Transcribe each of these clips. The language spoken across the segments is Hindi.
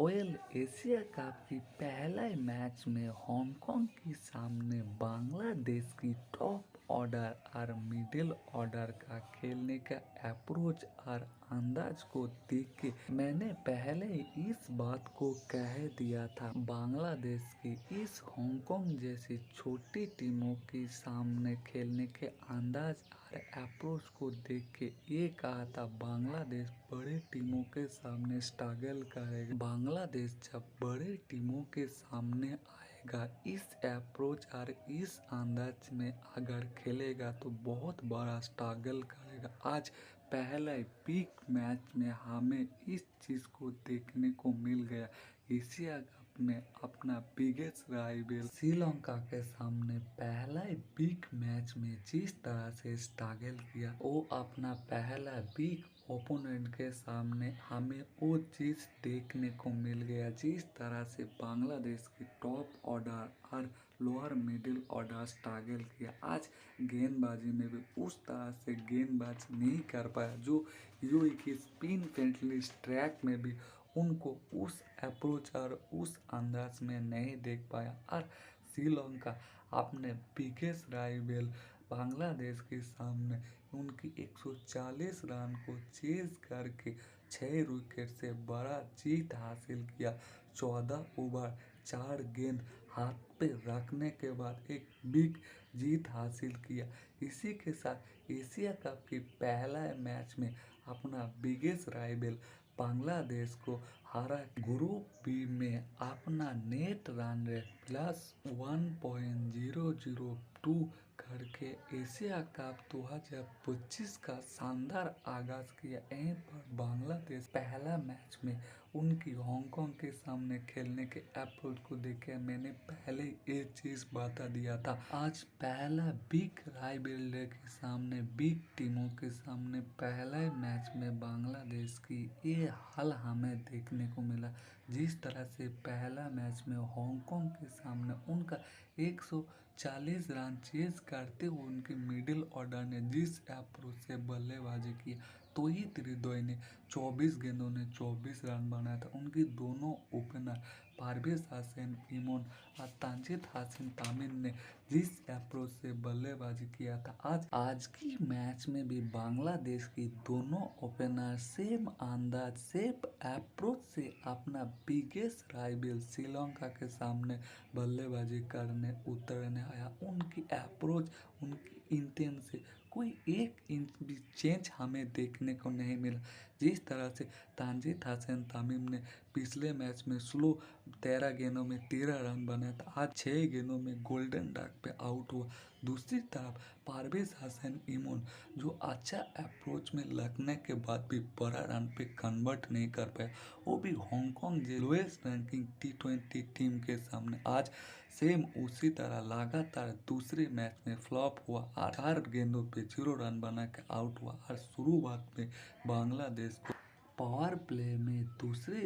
एशिया कप की पहले मैच में हांगकांग के सामने बांग्लादेश की टॉप ऑर्डर और मिडिल ऑर्डर का खेलने का अप्रोच और अंदाज को देख के मैंने पहले ही इस बात को कह दिया था। बांग्लादेश की इस हांगकांग जैसी छोटी टीमों के सामने खेलने के अंदाज और अप्रोच को देख के ये कहा था बांग्लादेश बड़े टीमों के सामने स्ट्रगल करेगा। बांग्लादेश जब बड़े टीमों के सामने आएगा इस अप्रोच और इस अंदाज में अगर खेलेगा तो बहुत बड़ा स्ट्रगल करेगा। आज पहले बिग मैच में हमें इस चीज़ को देखने को मिल गया। एशिया कप में अपना बिगेस्ट राइवल श्रीलंका के सामने पहला बिग मैच में जिस तरह से स्ट्रगल किया वो अपना पहला बिग ओपोनेंट के सामने हमें वो चीज़ देखने को मिल गया। जिस तरह से बांग्लादेश की टॉप ऑर्डर और लोअर मिडिल ऑर्डर स्ट्रगल किया, आज गेंदबाजी में भी उस तरह से गेंदबाज नहीं कर पाया जो यूएई की स्पिन फ्रेंडली ट्रैक में भी उनको उस अप्रोच और उस अंदाज में नहीं देख पाया। और श्रीलंका अपने बिगेस्ट राइवल बांग्लादेश के सामने उनकी 140 रन को चेज करके 6 विकेट से बड़ा जीत हासिल किया। 14 ओवर 4 गेंद हाथ पे रखने के बाद एक बिग जीत हासिल किया। इसी के साथ एशिया कप की पहला मैच में अपना बिगेस्ट राइवल बांग्लादेश को हारा। ग्रुप बी में अपना नेट रन रेट +1.002 करके एशिया कप 2025 का शानदार आगाज किया। यहीं पर बांग्लादेश पहला मैच में उनकी हांगकांग के सामने खेलने के अप्रोच को देखे मैंने पहले ये चीज़ बता दिया था। आज पहला बिग राइवलरी के सामने बिग टीमों के सामने पहला मैच में बांग्लादेश की ये हाल हमें देखने को मिला। जिस तरह से पहला मैच में हांगकांग के सामने उनका 140 रन चेज करते हुए उनके मिडिल ऑर्डर ने जिस अप्रोच से बल्लेबाजी की, तौहीद हृदय ने 24 गेंदों ने 24 रन बनाया था। उनकी दोनों ओपनर पारवेज हसन इमोन और तानजीद हसन तामिम ने जिस अप्रोच से बल्लेबाजी किया था, आज की मैच में भी बांग्लादेश की दोनों ओपनर सेम अंदाज सेम अप्रोच से अपना बिगेस्ट राइवल श्रीलंका के सामने बल्लेबाजी करने उतरने आया। उनकी अप्रोच उनकी इंटेंस से कोई एक इंच भी चेंज हमें देखने को नहीं मिला। जिस तरह से तानजीद हसन तामिम ने पिछले मैच में स्लो 13 गेंदों में 13 रन बनाया था, आज 6 गेंदों में गोल्डन डक पे आउट हुआ। दूसरी तरफ पारवेज हसन इमोन जो अच्छा अप्रोच में लगने के बाद भी बड़ा रन पे कन्वर्ट नहीं कर पाया, वो भी हांगकांग जो लोएस्ट रैंकिंग T20 टीम के सामने आज सेम उसी तरह लगातार दूसरे मैच में फ्लॉप हुआ और 4 गेंदों पे 0 रन बना के आउट हुआ। और शुरुआत में बांग्लादेश को पावर प्ले में दूसरे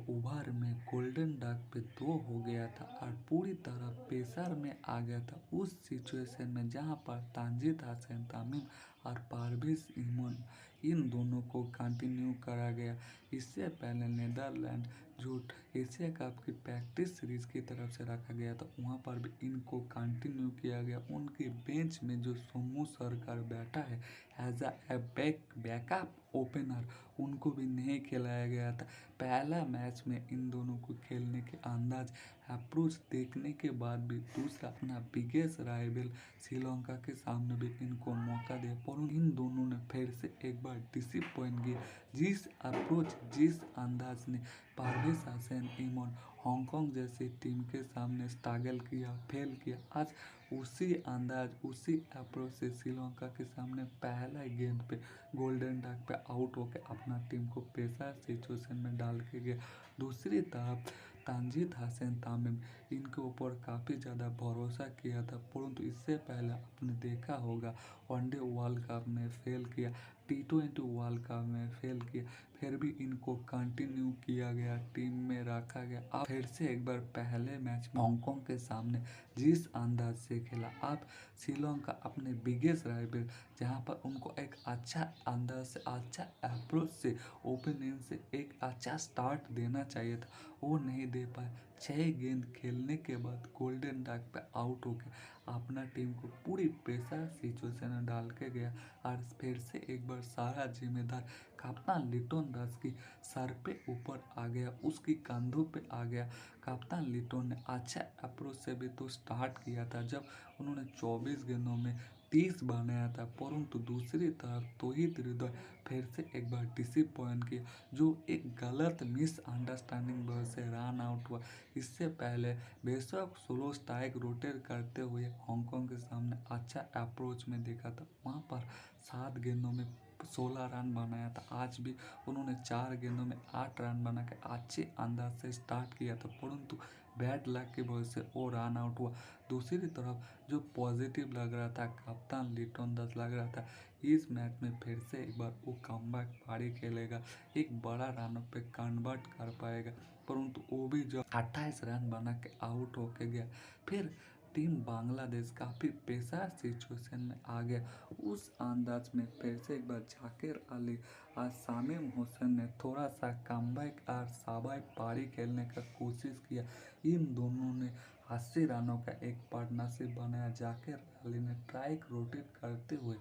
ओवर में गोल्डन डक पे 2 हो गया था और पूरी तरह प्रेशर में आ गया था उस सिचुएशन में जहां पर तानजीद हसन तामिम और पारवेज इमोन इन दोनों को कंटिन्यू करा गया। इससे पहले नीदरलैंड जो एशिया कप की प्रैक्टिस सीरीज की तरफ से रखा गया था वहां पर भी इनको कंटिन्यू किया गया। उनके बेंच में जो सोमू सरकार बैठा है एज अ बैकअप ओपनर, उनको भी नहीं खिलाया गया था। पहला मैच में इन दोनों को खेलने के अंदाज अप्रोच देखने के बाद भी दूसरा अपना बिगेस्ट राइवल श्रीलंका के सामने भी इनको मौका दिया, पर इन दोनों ने फिर से एक बार डिसअपॉइंट किया। जिस अप्रोच जिस अंदाज ने पारवेज हसन इमोन हांगकांग जैसी टीम के सामने स्ट्रगल किया, फेल किया, आज उसी अंदाज उसी अप्रोच से श्रीलंका के सामने पहला गेंद पे गोल्डन डक पे आउट होकर अपना टीम को प्रेशर सिचुएशन में डाल के गया। दूसरी तरफ तानजीद हसन तामिम इनके ऊपर काफ़ी ज़्यादा भरोसा किया था, परंतु इससे पहले आपने देखा होगा वनडे वर्ल्ड कप में फेल किया, T20 वर्ल्ड कप में फेल किया, फिर भी इनको कंटिन्यू किया गया, टीम में रखा गया। अब फिर से एक बार पहले मैच में हांगकांग के सामने जिस अंदाज से खेला, अब श्रीलंका अपने बिगेस्ट राइवल जहाँ पर उनको एक अच्छा अंदर से अच्छा अप्रोच से ओपनिंग से एक अच्छा स्टार्ट देना चाहिए था, वो नहीं दे पाए। 6 गेंद खेलने के बाद गोल्डन डक पे आउट होके अपना टीम को पूरी प्रेशर सिचुएशन में डाल के गया। और फिर से एक बार सारा जिम्मेदार कप्तान लिटन दास की सर पे ऊपर आ गया, उसकी कंधों पे आ गया। कप्तान लिटन ने अच्छा अप्रोच से भी तो स्टार्ट किया था जब उन्होंने 24 गेंदों में 30 बनाया था, परंतु दूसरी तरफ तौहीद हृदय फिर से एक बार डिसअपॉइंट किया, जो एक गलत मिसअंडरस्टैंडिंग वजह से रन आउट हुआ। इससे पहले बेशक सोलो स्ट्राइक रोटेट करते हुए हांगकांग के सामने अच्छा अप्रोच में देखा था, वहाँ पर 7 गेंदों में 16 रन बनाया था। आज भी उन्होंने 4 गेंदों में 8 रन बना के अच्छे अंदाज से स्टार्ट किया था, परंतु बैड लक की वजह से वो रन आउट हुआ। दूसरी तरफ जो पॉजिटिव लग रहा था, कप्तान लिटन दास लग रहा था इस मैच में फिर से एक बार वो कमबैक पारी खेलेगा, एक बड़ा रन पे कन्वर्ट कर पाएगा, परंतु वो भी जो 28 रन बना के आउट होके गया। फिर टीम बांग्लादेश काफ़ी पेशा सिचुएशन में आ गया। उस अंदाज में फिर से एक बार जाकिर अली और शामीम हुसैन ने थोड़ा सा कमबैक और शाबाश पारी खेलने का कोशिश किया। इन दोनों ने 80 रनों का एक पार्टनरशिप बनाया। जाकिर अली ने ट्राइक रोटेट करते हुए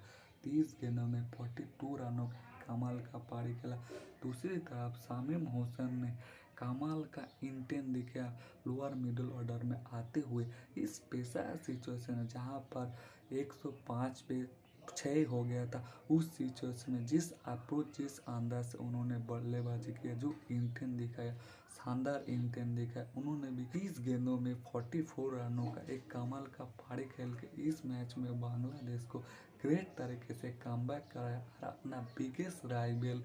30 गेंदों में 42 रनों का कमाल का पारी खेला। दूसरी तरफ शामीम हुसैन ने कमाल का इंटेंट दिखाया लोअर मिडिल ऑर्डर में आते हुए। इस पेशा सिचुएशन जहां पर 105 पे 6 हो गया था, उस सिचुएशन में जिस अप्रोच जिस अंदाज से उन्होंने बल्लेबाजी किया, जो इंटेंट दिखाया, शानदार इंटेंट दिखाया, उन्होंने भी 30 गेंदों में 44 रनों का एक कमाल का पारी खेल के इस मैच में बांग्लादेश को ग्रेट तरीके से कमबैक कराया और अपना बिगेस्ट राइवल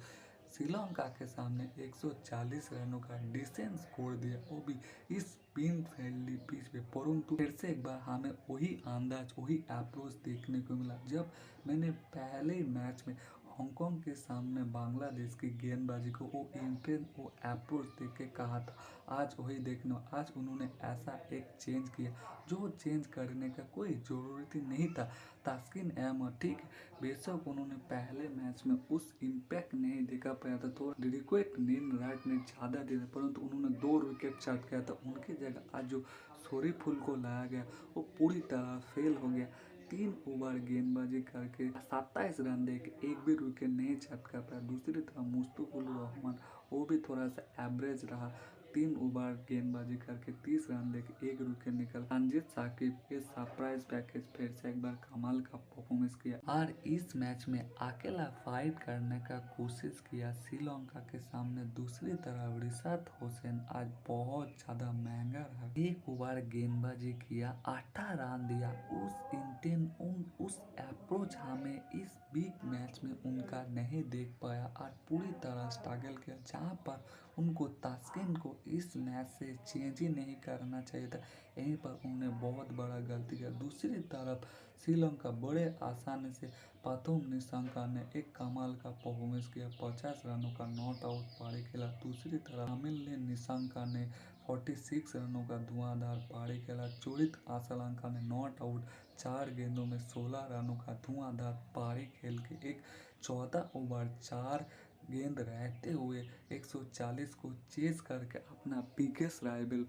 श्रीलंका के सामने 140 रनों का डिसेंट स्कोर दिया, वो भी इस पिन फ्रेंडली पिच पे। परंतु फिर से एक बार हमें वही अंदाज वही अप्रोच देखने को मिला जब मैंने पहले मैच में हांगकांग के सामने बांग्लादेश की गेंदबाजी को वो इंटेंट वो अप्रोच देख के कहा था। आज वही देखना, आज उन्होंने ऐसा एक चेंज किया जो चेंज करने का कोई ज़रूरत ही नहीं था। तास्किन अहमद ठीक बेशक उन्होंने पहले मैच में उस इम्पैक्ट नहीं दिखा पाया था, तो रिक्वेट नील राइट ने ज़्यादा दिया, परंतु उन्होंने 2 विकेट चट किया था। उनकी जगह आज जो सोरीफुल को लाया गया वो पूरी तरह फेल हो गया। 3 ओवर गेंदबाजी करके 27 रन दे के एक भी विकेट नहीं चटका पाया। दूसरी तरफ मुस्तफिजुर रहमान वो भी थोड़ा सा एवरेज रहा, 3 ओवर गेंदबाजी करके 30 रन देके एक विकेट निकल। रंजीत साकिब के सरप्राइज पैकेज फिर से एक बार कमाल का परफॉर्मेंस किया और इस मैच में अकेला फाइट करने का कोशिश किया श्रीलंका के सामने। दूसरी तरफ रिशाद होसैन आज बहुत ज़्यादा महंगा रहा, 1 ओवर गेंदबाजी किया, 8 रन दिया। उस इंटेंट उस अप्रोच हमें इस बिग मैच में उनका नहीं देख पाया और पूरी तरह स्ट्रगल किया, जहाँ पर उनको तास्किन को इस मैच से चेंज ही नहीं करना चाहिए था। यहीं पर उन्होंने बहुत बड़ा गलती किया। दूसरी तरफ श्रीलंका बड़े आसानी से प्रथम निशंका ने एक कमाल का परफॉर्मेंस किया, 50 रनों का नॉट आउट पारी खेला। दूसरी तरफ अमिल ने निशंका ने 46 रनों का धुआंधार पारी खेला। चोरित आसलंका ने नॉट आउट 4 गेंदों में 16 रनों का धुआंधार पारी खेल के एक 14 ओवर 4 गेंद रहते हुए 140 को चेस करके अपना बिगेस्ट राइवल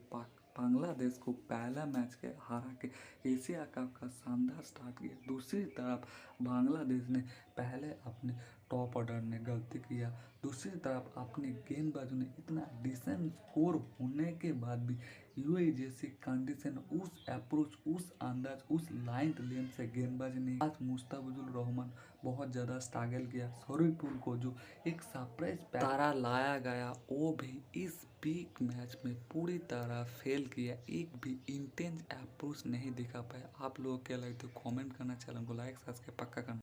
बांग्लादेश को पहला मैच के हरा के एशिया कप का शानदार स्टार्ट किया। दूसरी तरफ बांग्लादेश ने पहले अपने टॉप ऑर्डर ने गलती किया, दूसरी तरफ अपने गेंदबाजों ने इतना डिसेंट स्कोर होने के बाद भी यूएई जैसी कंडीशन उस अप्रोच उस अंदाज उस लाइन लेंथ से गेंदबाजी नहीं। आज मुस्तफिजुर रहमान बहुत ज़्यादा स्ट्रगल किया। शरीफुल को जो एक सरप्राइज तारा लाया गया वो भी इस बिग मैच में पूरी तरह फेल किया, एक भी इंटेंस अप्रोच नहीं दिखा पाया। आप लोग क्या लगता है कमेंट करना, चैनल को लाइक सब्सक्राइब पक्का करना।